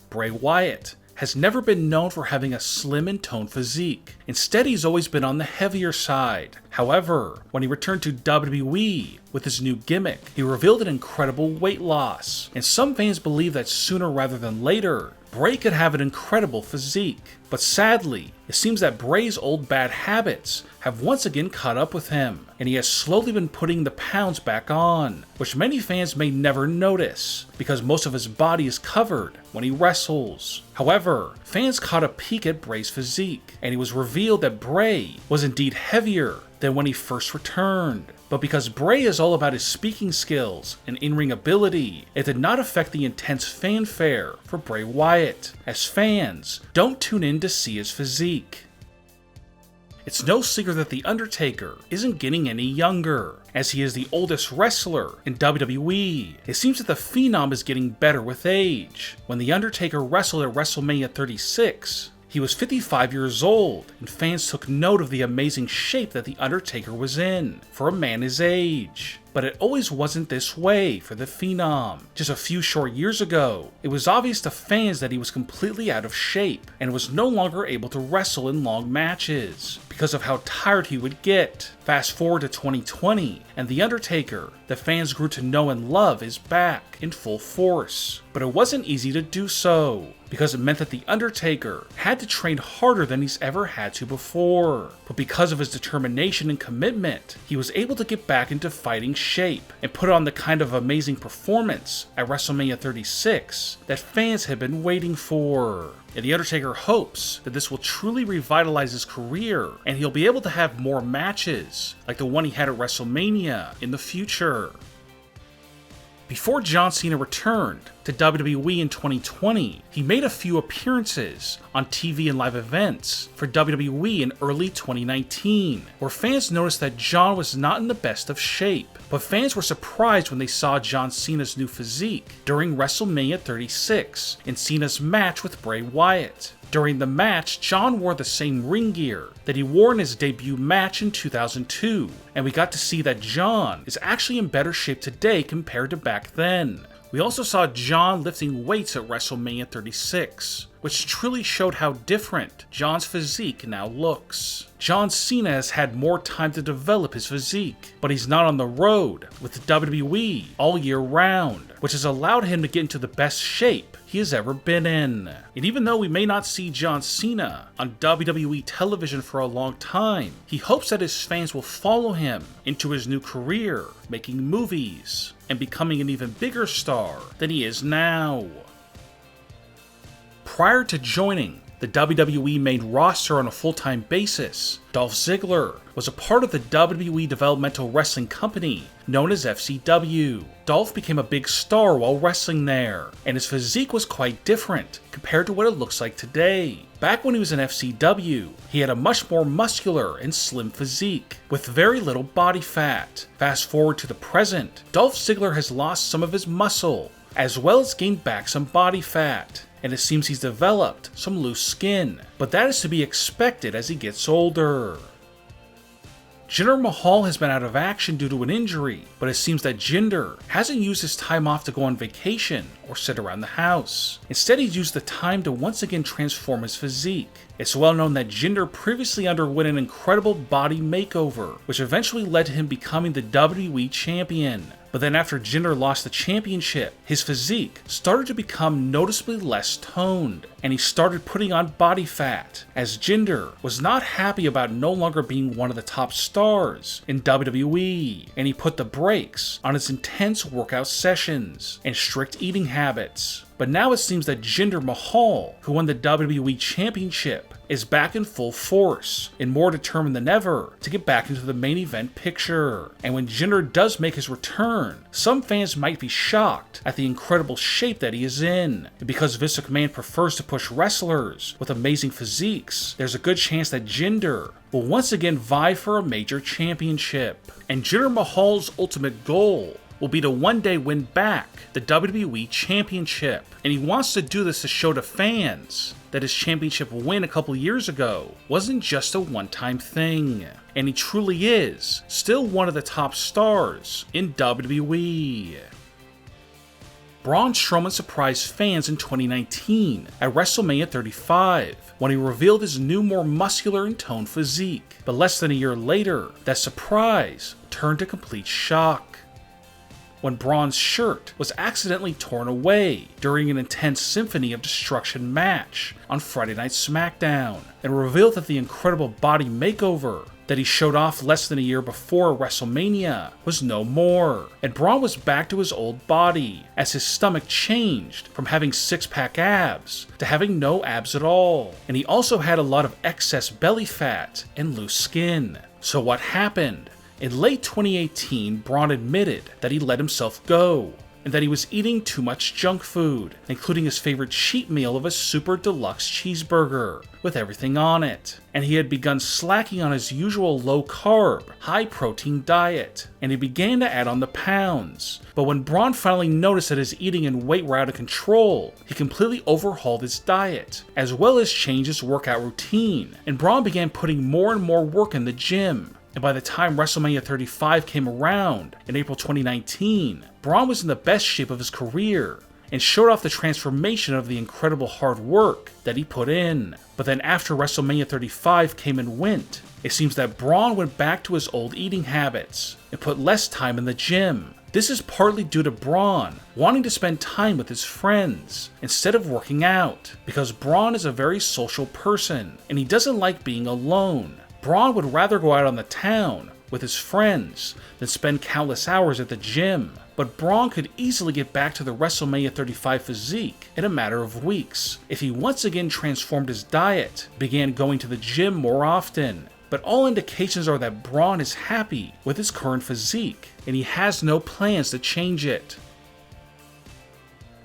Bray Wyatt has never been known for having a slim and toned physique. Instead, he's always been on the heavier side. However, when he returned to WWE with his new gimmick, he revealed an incredible weight loss, and some fans believe that sooner rather than later, Bray could have an incredible physique. But sadly, it seems that Bray's old bad habits have once again caught up with him, and he has slowly been putting the pounds back on, which many fans may never notice, because most of his body is covered when he wrestles. However, fans caught a peek at Bray's physique, and it was revealed that Bray was indeed heavier than when he first returned. But because Bray is all about his speaking skills and in-ring ability, it did not affect the intense fanfare for Bray Wyatt, as fans don't tune in to see his physique. It's no secret that The Undertaker isn't getting any younger, as he is the oldest wrestler in WWE. It seems that the Phenom is getting better with age. When The Undertaker wrestled at WrestleMania 36, he was 55 years old, and fans took note of the amazing shape that The Undertaker was in for a man his age. But it always wasn't this way for the Phenom. Just a few short years ago, it was obvious to fans that he was completely out of shape and was no longer able to wrestle in long matches because of how tired he would get. Fast forward to 2020, and The Undertaker, the fans grew to know and love, is back in full force. But it wasn't easy to do so, because it meant that The Undertaker had to train harder than he's ever had to before. But because of his determination and commitment, he was able to get back into fighting shape and put on the kind of amazing performance at WrestleMania 36 that fans had been waiting for. And The Undertaker hopes that this will truly revitalize his career and he'll be able to have more matches like the one he had at WrestleMania in the future. Before John Cena returned to WWE in 2020, he made a few appearances on TV and live events for WWE in early 2019, where fans noticed that John was not in the best of shape. But fans were surprised when they saw John Cena's new physique during WrestleMania 36 in Cena's match with Bray Wyatt. During the match, John wore the same ring gear that he wore in his debut match in 2002, and we got to see that John is actually in better shape today compared to back then. We also saw John lifting weights at WrestleMania 36, which truly showed how different John's physique now looks. John Cena has had more time to develop his physique, but he's not on the road with the WWE all year round, which has allowed him to get into the best shape he has ever been in. And even though we may not see John Cena on WWE television for a long time, he hopes that his fans will follow him into his new career, making movies and becoming an even bigger star than he is now. Prior to joining the WWE main roster on a full-time basis, Dolph Ziggler was a part of the WWE developmental wrestling company known as FCW. Dolph became a big star while wrestling there, and his physique was quite different compared to what it looks like today. Back when he was in FCW, he had a much more muscular and slim physique, with very little body fat. Fast forward to the present, Dolph Ziggler has lost some of his muscle, as well as gained back some body fat, and it seems he's developed some loose skin, but that is to be expected as he gets older. Jinder Mahal has been out of action due to an injury, but it seems that Jinder hasn't used his time off to go on vacation or sit around the house. Instead, he's used the time to once again transform his physique. It's well known that Jinder previously underwent an incredible body makeover, which eventually led to him becoming the WWE champion. But then after Jinder lost the championship, his physique started to become noticeably less toned, and he started putting on body fat, as Jinder was not happy about no longer being one of the top stars in WWE, and he put the brakes on his intense workout sessions and strict eating habits. But now it seems that Jinder Mahal, who won the WWE Championship, is back in full force and more determined than ever to get back into the main event picture. And when Jinder does make his return, some fans might be shocked at the incredible shape that he is in. And because Vince McMahon prefers to push wrestlers with amazing physiques, there's a good chance that Jinder will once again vie for a major championship. And Jinder Mahal's ultimate goal will be to one day win back the WWE Championship. And he wants to do this to show to fans that his championship win a couple years ago wasn't just a one-time thing. And he truly is still one of the top stars in WWE. Braun Strowman surprised fans in 2019 at WrestleMania 35 when he revealed his new, more muscular and toned physique. But less than a year later, that surprise turned to complete shock when Braun's shirt was accidentally torn away during an intense Symphony of Destruction match on Friday Night SmackDown, and revealed that the incredible body makeover that he showed off less than a year before WrestleMania was no more, and Braun was back to his old body as his stomach changed from having six-pack abs to having no abs at all, and he also had a lot of excess belly fat and loose skin. So what happened? In late 2018, Braun admitted that he let himself go, and that he was eating too much junk food, including his favorite cheat meal of a super deluxe cheeseburger with everything on it. And he had begun slacking on his usual low-carb, high-protein diet, and he began to add on the pounds. But when Braun finally noticed that his eating and weight were out of control, he completely overhauled his diet, as well as changed his workout routine, and Braun began putting more and more work in the gym. And by the time WrestleMania 35 came around in April 2019, Braun was in the best shape of his career and showed off the transformation of the incredible hard work that he put in. But then after WrestleMania 35 came and went, it seems that Braun went back to his old eating habits and put less time in the gym. This is partly due to Braun wanting to spend time with his friends instead of working out, because Braun is a very social person and he doesn't like being alone. Braun would rather go out on the town with his friends than spend countless hours at the gym. But Braun could easily get back to the WrestleMania 35 physique in a matter of weeks if he once again transformed his diet, began going to the gym more often. But all indications are that Braun is happy with his current physique, and he has no plans to change it.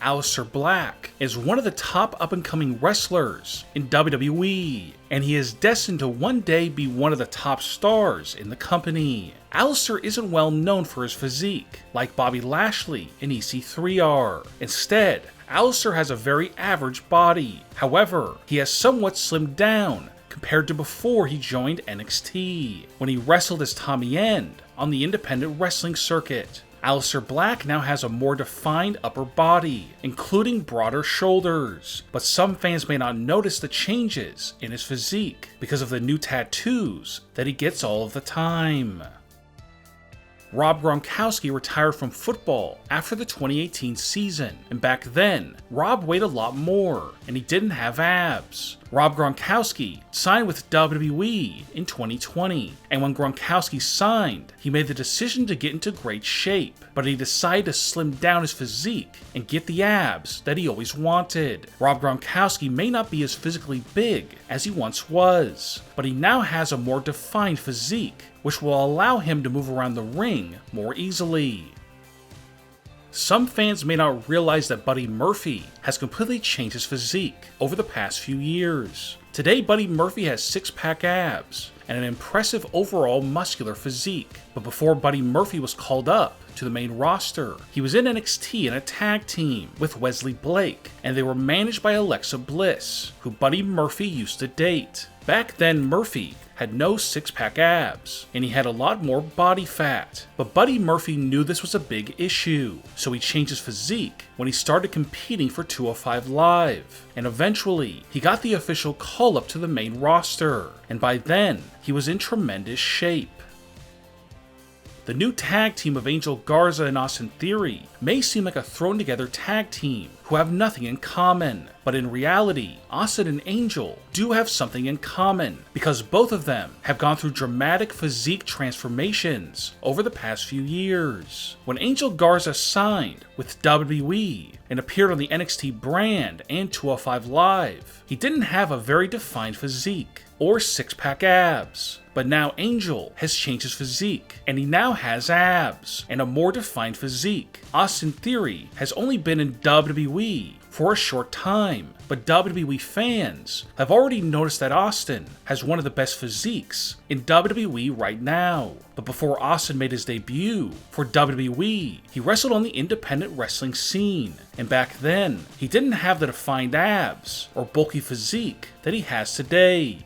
Alistair Black is one of the top up-and-coming wrestlers in WWE, and he is destined to one day be one of the top stars in the company. Alistair isn't well known for his physique, like Bobby Lashley and EC3 are. Instead, Alistair has a very average body. However, he has somewhat slimmed down compared to before he joined NXT, when he wrestled as Tommy End on the independent wrestling circuit. Alistair Black now has a more defined upper body, including broader shoulders, but some fans may not notice the changes in his physique because of the new tattoos that he gets all of the time. Rob Gronkowski retired from football after the 2018 season, and back then, Rob weighed a lot more, and he didn't have abs. Rob Gronkowski signed with WWE in 2020, and when Gronkowski signed, he made the decision to get into great shape, but he decided to slim down his physique and get the abs that he always wanted. Rob Gronkowski may not be as physically big as he once was, but he now has a more defined physique, which will allow him to move around the ring more easily. Some fans may not realize that Buddy Murphy has completely changed his physique over the past few years. Today, Buddy Murphy has six-pack abs and an impressive overall muscular physique. But before Buddy Murphy was called up to the main roster, he was in NXT in a tag team with Wesley Blake, and they were managed by Alexa Bliss, who Buddy Murphy used to date. Back then, Murphy had no six-pack abs, and he had a lot more body fat. But Buddy Murphy knew this was a big issue, so he changed his physique when he started competing for 205 Live, and eventually, he got the official call-up to the main roster, and by then, he was in tremendous shape. The new tag team of Angel Garza and Austin Theory may seem like a thrown-together tag team who have nothing in common, but in reality, Austin and Angel do have something in common, because both of them have gone through dramatic physique transformations over the past few years. When Angel Garza signed with WWE and appeared on the NXT brand and 205 Live, he didn't have a very defined physique or six-pack abs. But now Angel has changed his physique, and he now has abs and a more defined physique. Austin Theory has only been in WWE for a short time, but WWE fans have already noticed that Austin has one of the best physiques in WWE right now. But before Austin made his debut for WWE, he wrestled on the independent wrestling scene, and back then, he didn't have the defined abs or bulky physique that he has today.